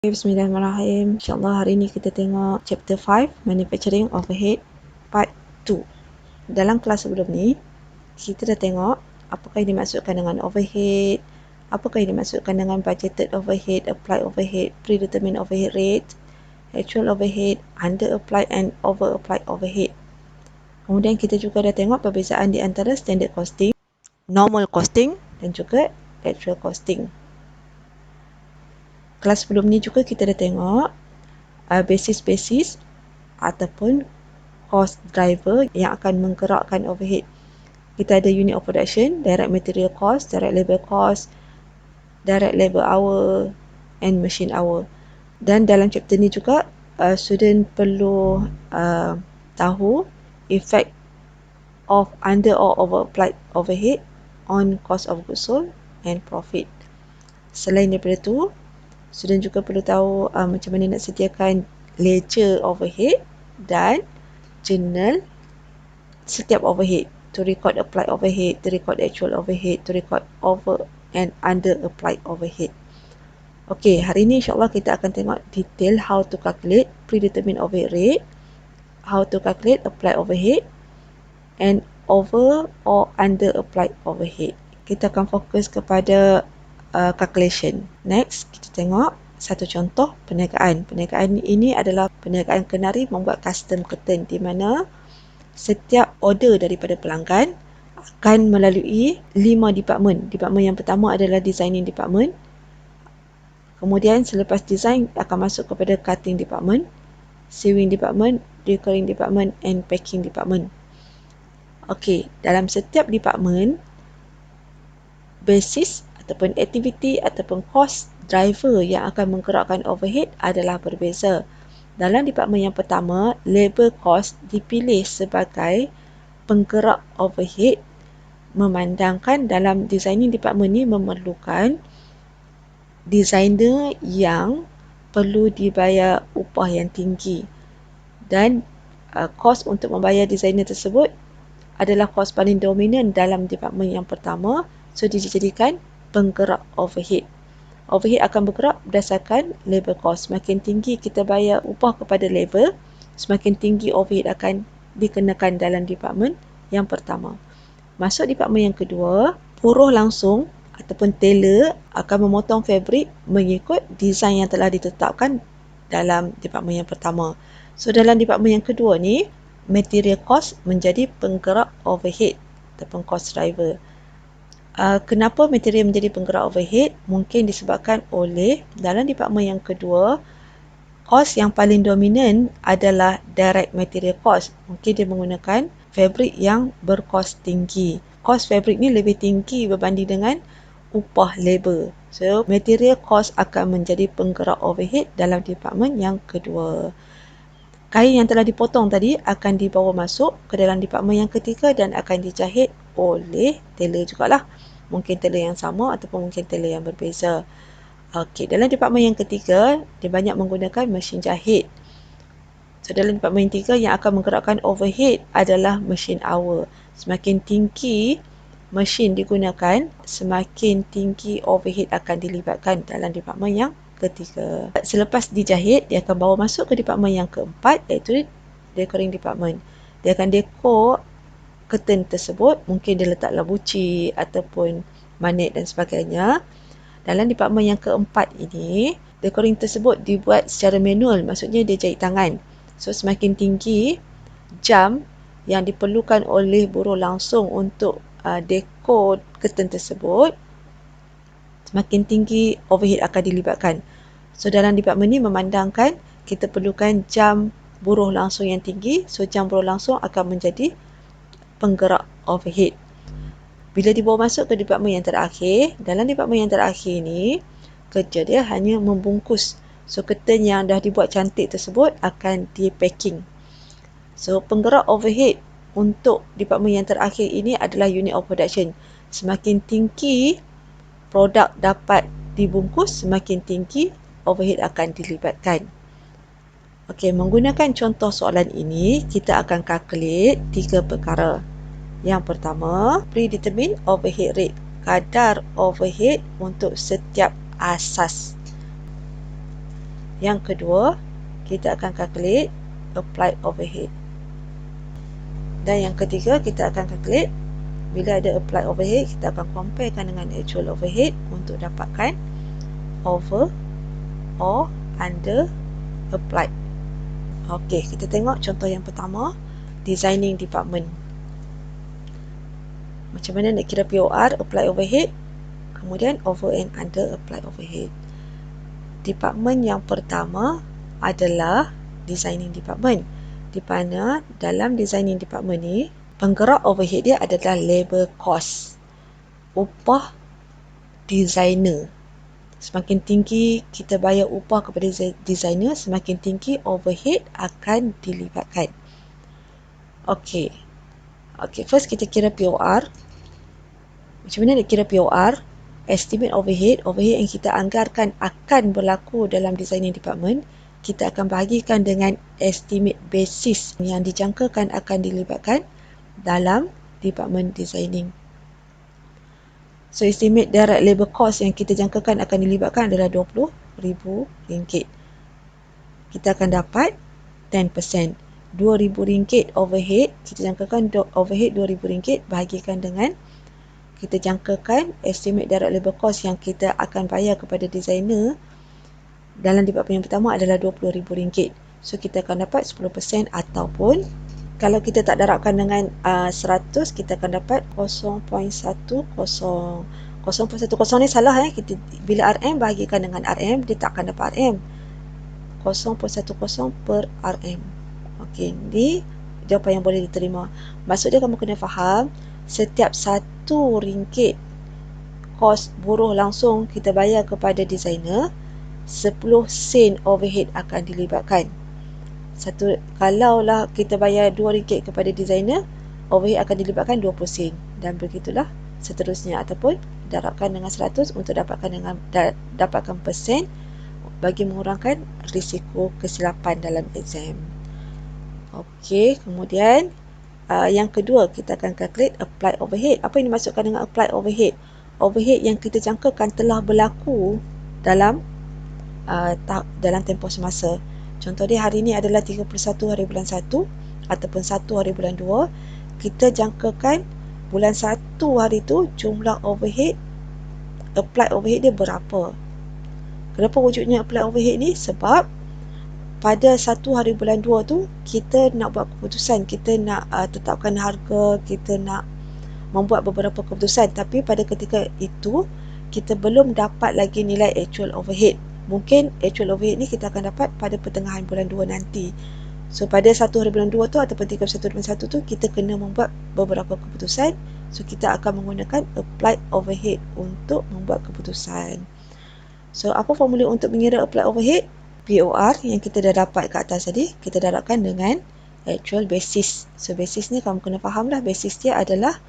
Bismillahirrahmanirrahim. InsyaAllah hari ini kita tengok chapter 5 Manufacturing Overhead part 2. Dalam kelas sebelum ni kita dah tengok apakah yang dimaksudkan dengan overhead, apakah yang dimaksudkan dengan budgeted overhead, applied overhead, predetermined overhead rate, actual overhead, under applied and over applied overhead. Kemudian kita juga dah tengok perbezaan di antara standard costing, normal costing dan juga actual costing. Kelas sebelum ni juga kita dah tengok basis-basis ataupun cost driver yang akan menggerakkan overhead. Kita ada unit of production, direct material cost, direct labor cost, direct labor hour and machine hour. Dan dalam chapter ni juga student perlu tahu effect of under or over applied overhead on cost of goods sold and profit. Selain daripada tu, student juga perlu tahu macam mana nak sediakan ledger overhead dan journal setiap overhead, to record applied overhead, to record actual overhead, to record over and under applied overhead. Okey, hari ni insyaAllah kita akan tengok detail how to calculate predetermined overhead rate, how to calculate applied overhead and over or under applied overhead. Kita akan fokus kepada calculation. Next, kita tengok satu contoh perniagaan. Perniagaan ini adalah perniagaan kenari membuat custom curtain di mana setiap order daripada pelanggan akan melalui 5 department. Department yang pertama adalah designing department. Kemudian selepas design akan masuk kepada cutting department, sewing department, decoring department and packing department. Okey, dalam setiap department, basis ataupun aktiviti ataupun cost driver yang akan menggerakkan overhead adalah berbeza. Dalam department yang pertama, labor cost dipilih sebagai penggerak overhead memandangkan dalam designing department ni memerlukan designer yang perlu dibayar upah yang tinggi dan kos untuk membayar designer tersebut adalah kos paling dominan dalam department yang pertama, so dijadikan penggerak overhead. Overhead akan bergerak berdasarkan labor cost. Semakin tinggi kita bayar upah kepada labor, semakin tinggi overhead akan dikenakan dalam department yang pertama. Masuk department yang kedua, buruh langsung ataupun tailor akan memotong fabrik mengikut desain yang telah ditetapkan dalam department yang pertama. So dalam department yang kedua ni, material cost menjadi penggerak overhead ataupun cost driver. Kenapa material menjadi penggerak overhead? Mungkin disebabkan oleh dalam department yang kedua, cost yang paling dominan adalah direct material cost. Mungkin dia menggunakan fabrik yang berkos tinggi. Kos fabrik ni lebih tinggi berbanding dengan upah labor. So, material cost akan menjadi penggerak overhead dalam department yang kedua. Kain yang telah dipotong tadi akan dibawa masuk ke dalam department yang ketiga dan akan dijahit oleh tailor jugalah. Mungkin tailor yang sama ataupun mungkin tailor yang berbeza. Okey, dalam department yang ketiga, dia banyak menggunakan mesin jahit. So, dalam department yang ketiga yang akan menggerakkan overhead adalah mesin hour. Semakin tinggi mesin digunakan, semakin tinggi overhead akan dilibatkan dalam department yang ketiga. Selepas dijahit, dia akan bawa masuk ke department yang keempat, iaitu decoring department. Dia akan dekor curtain tersebut, mungkin dia letak labuci ataupun manet dan sebagainya. Dalam department yang keempat ini, decoring tersebut dibuat secara manual, maksudnya dia jahit tangan. So semakin tinggi jam yang diperlukan oleh buruh langsung untuk dekor curtain tersebut, semakin tinggi overhead akan dilibatkan. So dalam department ni memandangkan kita perlukan jam buruh langsung yang tinggi, so jam buruh langsung akan menjadi penggerak overhead. Bila dibawa masuk ke department yang terakhir, dalam department yang terakhir ni, kerja dia hanya membungkus. So curtain yang dah dibuat cantik tersebut akan di-packing. So penggerak overhead untuk department yang terakhir ini adalah unit of production. Semakin tinggi produk dapat dibungkus, semakin tinggi overhead akan dilibatkan. Okey, menggunakan contoh soalan ini, kita akan calculate 3 perkara. Yang pertama, predetermined overhead rate, kadar overhead untuk setiap asas. Yang kedua, kita akan calculate applied overhead. Dan yang ketiga, kita akan calculate bila ada applied overhead, kita akan comparekan dengan actual overhead untuk dapatkan over or under applied. Okey, kita tengok contoh yang pertama, designing department. Macam mana nak kira POR, applied overhead, kemudian over and under applied overhead. Department yang pertama adalah designing department. Di mana dalam designing department ni, penggerak overhead dia adalah labor cost, upah designer. Semakin tinggi kita bayar upah kepada designer, semakin tinggi overhead akan dilibatkan. Okey, first kita kira POR. Macam mana nak kira POR? Estimate overhead yang kita anggarkan akan berlaku dalam designing department, kita akan bahagikan dengan estimate basis yang dijangkakan akan dilibatkan dalam department designing. So, estimate direct labor cost yang kita jangkakan akan dilibatkan adalah RM20,000. Kita akan dapat 10%. RM2,000 overhead, kita jangkakan overhead RM2,000 bahagikan dengan kita jangkakan estimate direct labor cost yang kita akan bayar kepada designer dalam department yang pertama adalah RM20,000. So, kita akan dapat 10% ataupun kalau kita tak darabkan dengan 100, kita akan dapat 0.10. 0.10 ni salah kita, bila RM bahagikan dengan RM, dia tak akan dapat RM. 0.10 per RM. Okey, ni jawapan yang boleh diterima. Maksudnya kamu kena faham, setiap RM1 kos buruh langsung kita bayar kepada designer, 10 sen overhead akan dilibatkan. Kalaulah kita bayar RM2 kepada designer, overhead akan dilibatkan 20 sen. Dan begitulah seterusnya, ataupun darabkan dengan 100 untuk dapatkan persen bagi mengurangkan risiko kesilapan dalam exam. Okey, kemudian yang kedua, kita akan calculate applied overhead. Apa yang dimaksudkan dengan applied overhead? Overhead yang kita jangkakan telah berlaku dalam tempoh semasa. Contoh dia hari ini adalah 31 hari bulan 1 ataupun 1 hari bulan 2. Kita jangkakan bulan 1 hari tu jumlah overhead, applied overhead dia berapa. Kenapa wujudnya applied overhead ni? Sebab pada 1 hari bulan 2 tu kita nak buat keputusan, kita nak tetapkan harga, kita nak membuat beberapa keputusan, tapi pada ketika itu kita belum dapat lagi nilai actual overhead. Mungkin actual overhead ni kita akan dapat pada pertengahan bulan 2 nanti. So, pada 1 hari bulan 2 tu ataupun 31 bulan 1 tu, kita kena membuat beberapa keputusan. So, kita akan menggunakan applied overhead untuk membuat keputusan. So, apa formula untuk mengira applied overhead? POR yang kita dah dapat kat atas tadi, kita darabkan dengan actual basis. So, basis ni kamu kena faham lah, basis dia adalah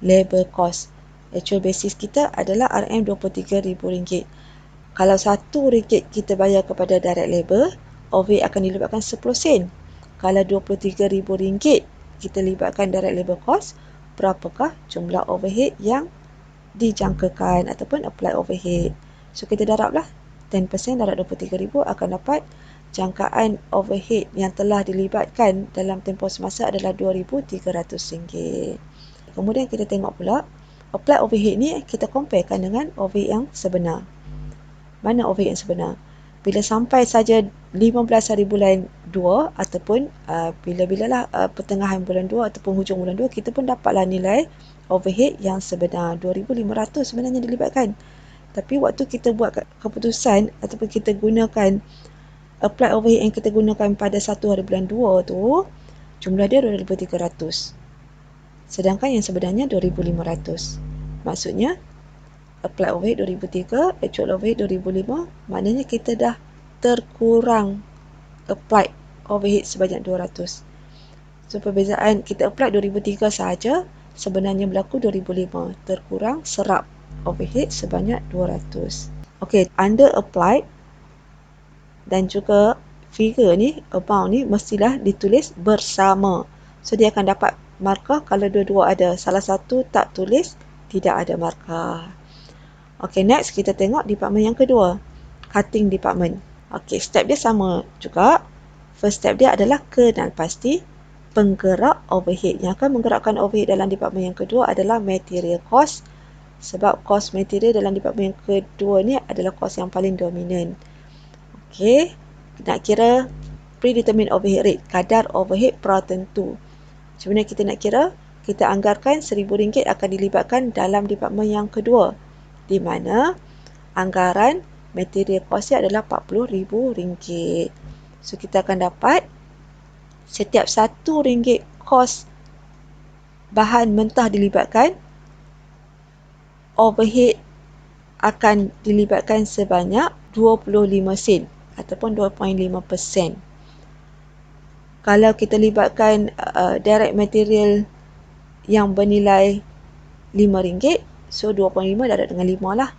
labor cost. Actual basis kita adalah RM23,000. Kalau RM1 kita bayar kepada direct labor, overhead akan dilibatkan 10 sen. Kalau RM23,000 kita libatkan direct labor cost, berapakah jumlah overhead yang dijangkakan ataupun applied overhead? So, kita darablah 10% darab RM23,000 akan dapat jangkaan overhead yang telah dilibatkan dalam tempoh semasa adalah RM2,300. Kemudian kita tengok pula, applied overhead ni kita comparekan dengan overhead yang sebenar. Mana overhead yang sebenar? Bila sampai saja 15 hari bulan 2 ataupun bila-bilalah pertengahan bulan 2 ataupun hujung bulan 2, kita pun dapatlah nilai overhead yang sebenar. 2,500 sebenarnya dilibatkan. Tapi waktu kita buat keputusan ataupun kita gunakan applied overhead yang kita gunakan pada 1 hari bulan 2 tu, jumlah dia 2,300. Sedangkan yang sebenarnya 2,500. Maksudnya, applied overhead 2,300, actual overhead 2,500. Maknanya kita dah terkurang applied overhead sebanyak 200. So, perbezaan kita applied 2,300 sahaja, sebenarnya berlaku 2,500. Terkurang serap overhead sebanyak 200. Okey, under applied dan juga figure ni, amount ni mestilah ditulis bersama. So, dia akan dapat markah kalau dua-dua ada. Salah satu tak tulis, tidak ada markah. Okey, next kita tengok department yang kedua, cutting department. Okey, step dia sama juga. First step dia adalah kenal pasti penggerak overhead. Yang akan menggerakkan overhead dalam departmen yang kedua adalah material cost. Sebab kos material dalam departmen yang kedua ni adalah kos yang paling dominan. Okey, nak kira predetermined overhead rate, kadar overhead pratentu. Macam mana kita nak kira? Kita anggarkan RM1,000 akan dilibatkan dalam departmen yang kedua, di mana anggaran material cost adalah RM40,000. So, kita akan dapat setiap RM1 kos bahan mentah dilibatkan, overhead akan dilibatkan sebanyak 25 sen ataupun 2.5%. Kalau kita libatkan direct material yang bernilai RM5, so 2.5 darab dengan 5 lah.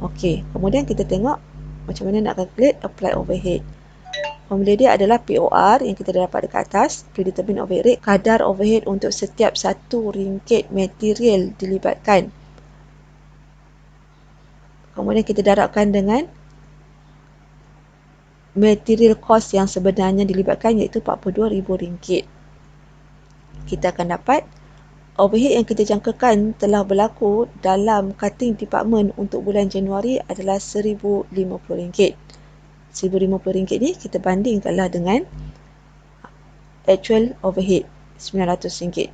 Okey, kemudian kita tengok macam mana nak calculate apply overhead. Formula dia adalah POR yang kita dah dapat dekat atas, predetermined overhead rate, kadar overhead untuk setiap RM1 material dilibatkan. Kemudian kita darabkan dengan material cost yang sebenarnya dilibatkan, iaitu RM42,000. Kita akan dapat overhead yang kita jangkakan telah berlaku dalam cutting department untuk bulan Januari adalah RM1,050. RM1,050 ni kita bandingkanlah dengan actual overhead RM900.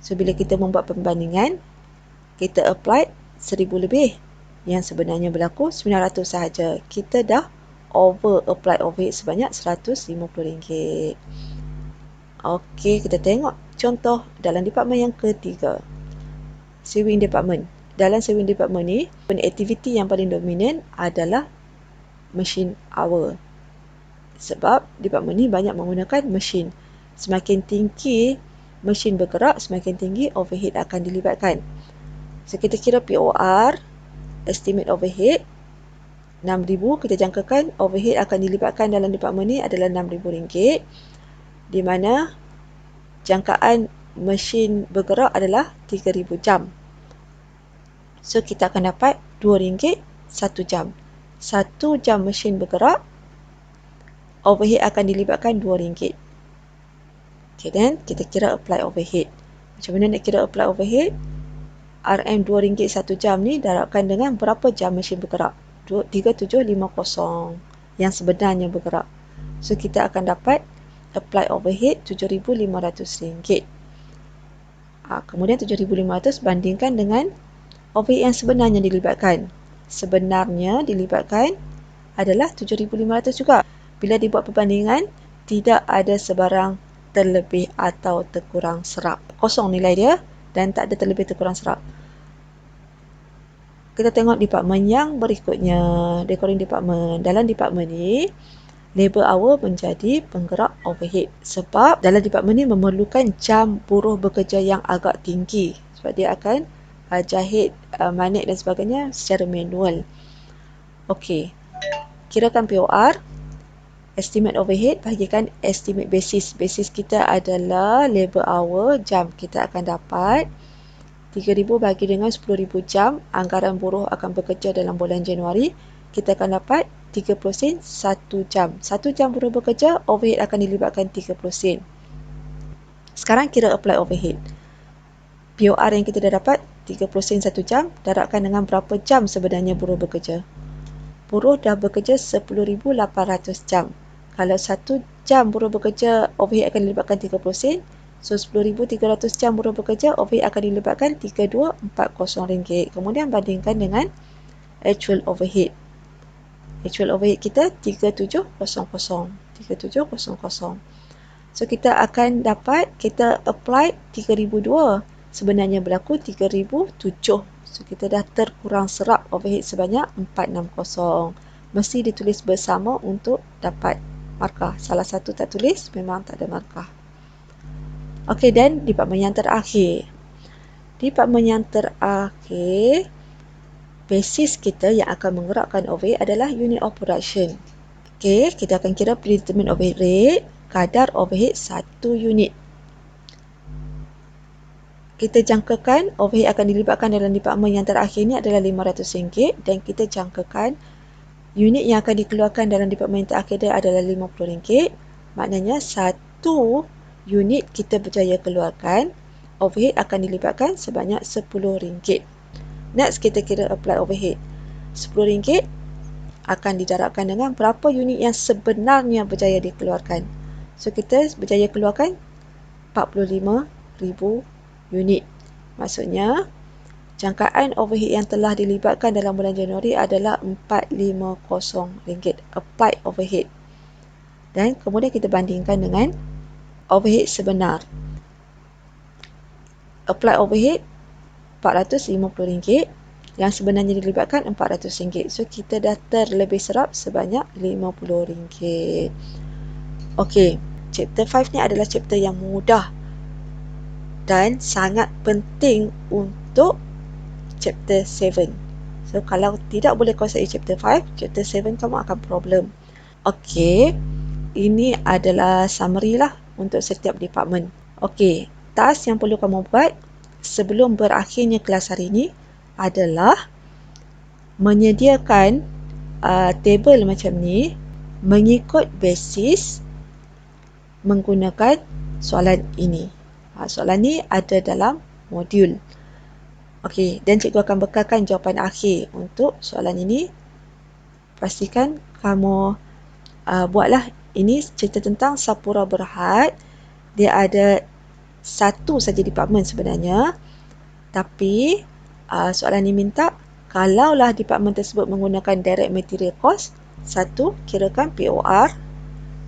So, bila kita membuat pembandingan, kita apply RM1,000 lebih. Yang sebenarnya berlaku RM900 sahaja. Kita dah over apply overhead sebanyak RM150. Okey, kita tengok contoh dalam departmen yang ketiga. Sewing department. Dalam sewing department ni, aktiviti yang paling dominan adalah machine hour. Sebab departmen ni banyak menggunakan mesin. Semakin tinggi mesin bergerak, semakin tinggi overhead akan dilibatkan. So, kita kira POR, estimate overhead, RM6,000. Kita jangkakan overhead akan dilibatkan dalam departmen ni adalah RM6,000, di mana jangkaan mesin bergerak adalah 3,000 jam. So, kita akan dapat RM2 1 jam. 1 jam mesin bergerak, overhead akan dilibatkan RM2. Okay, then kita kira apply overhead. Macam mana nak kira apply overhead? RM RM2 1 jam ni darabkan dengan berapa jam mesin bergerak? 3750 yang sebenarnya bergerak. So, kita akan dapat apply overhead RM7,500. Kemudian 7,500 bandingkan dengan overhead yang sebenarnya dilibatkan. Sebenarnya dilibatkan adalah 7,500 juga. Bila dibuat perbandingan, tidak ada sebarang terlebih atau terkurang serap. Kosong nilai dia dan tak ada terlebih terkurang serap. Kita tengok departmen yang berikutnya, decoring department. Dalam departmen ni, labor hour menjadi penggerak overhead. Sebab dalam departmen ni memerlukan jam buruh bekerja yang agak tinggi. Sebab dia akan jahit, manik dan sebagainya secara manual. Okey, kirakan POR, estimate overhead, bahagikan estimate basis. Basis kita adalah labor hour, jam. Kita akan dapat 3,000 bagi dengan 10,000 jam. Anggaran buruh akan bekerja dalam bulan Januari. Kita akan dapat 30 sen 1 jam. 1 jam buruh bekerja, overhead akan dilibatkan 30 sen. Sekarang kira apply overhead. POR yang kita dah dapat 30 sen 1 jam, darabkan dengan berapa jam sebenarnya buruh bekerja. Buruh dah bekerja 10,800 jam. Kalau 1 jam buruh bekerja, overhead akan dilibatkan 30 sen. So, 10,300 jam buruh bekerja, overhead akan dilibatkan RM3,240. Kemudian bandingkan dengan actual overhead. Actual overhead kita 3,700. 3,700. So, kita akan dapat, kita apply 3,002. Sebenarnya berlaku 3,007. So, kita dah terkurang serap overhead sebanyak 460. Mesti ditulis bersama untuk dapat markah. Salah satu tak tulis, memang tak ada markah. Okey, dan departmen yang terakhir. Departmen yang terakhir, basis kita yang akan menggerakkan overhead adalah unit of production. Okey, kita akan kira predetermined overhead rate, kadar overhead 1 unit. Kita jangkakan overhead akan dilibatkan dalam departmen yang terakhir ni adalah RM500 dan kita jangkakan Unit yang akan dikeluarkan dalam departmen yang terakhir dia adalah RM50. Maknanya satu unit kita berjaya keluarkan, overhead akan dilibatkan sebanyak RM10. Next, kita kira apply overhead. RM10 akan didarabkan dengan berapa unit yang sebenarnya berjaya dikeluarkan. So, kita berjaya keluarkan 45,000 unit. Maksudnya, jangkaan overhead yang telah dilibatkan dalam bulan Januari adalah RM450. Applied overhead. Dan kemudian kita bandingkan dengan overhead sebenar. Applied overhead RM450. Yang sebenarnya dilibatkan RM400. So, kita dah terlebih serap sebanyak RM50. Okey, chapter 5 ni adalah chapter yang mudah dan sangat penting untuk chapter 7. So, kalau tidak boleh kuasai chapter 5, chapter 7 kamu akan problem. Okey, ini adalah summary lah untuk setiap department. Okey, task yang perlu kamu buat sebelum berakhirnya kelas hari ini adalah menyediakan table macam ni mengikut basis menggunakan soalan ini. Soalan ni ada dalam modul. Okey, dan cikgu akan bekalkan jawapan akhir untuk soalan ini. Pastikan kamu buatlah. Ini cerita tentang Sapura Berhad. Dia ada satu saja department sebenarnya. Tapi soalan ini minta kalaulah department tersebut menggunakan direct material cost, satu, kirakan POR.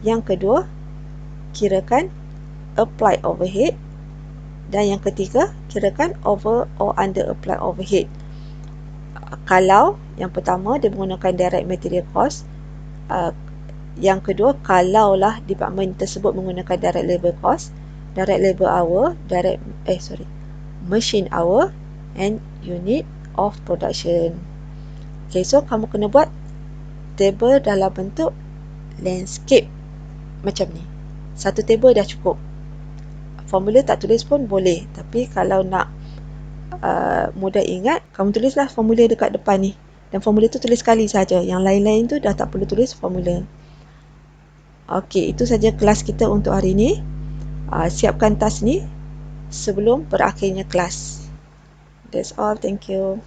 Yang kedua, kirakan applied overhead. Dan yang ketiga, kirakan over or under applied overhead. Kalau yang pertama dia menggunakan direct material cost, yang kedua kalaulah department tersebut menggunakan direct labor cost, direct labor hour, machine hour and unit of production. Okay, so kamu kena buat table dalam bentuk landscape macam ni. Satu table dah cukup. Formula tak tulis pun boleh, tapi kalau nak mudah ingat, kamu tulislah formula dekat depan ni. Dan formula tu tulis sekali saja. Yang lain-lain tu dah tak perlu tulis formula. Okey, itu saja kelas kita untuk hari ini. Siapkan task ni sebelum berakhirnya kelas. That's all. Thank you.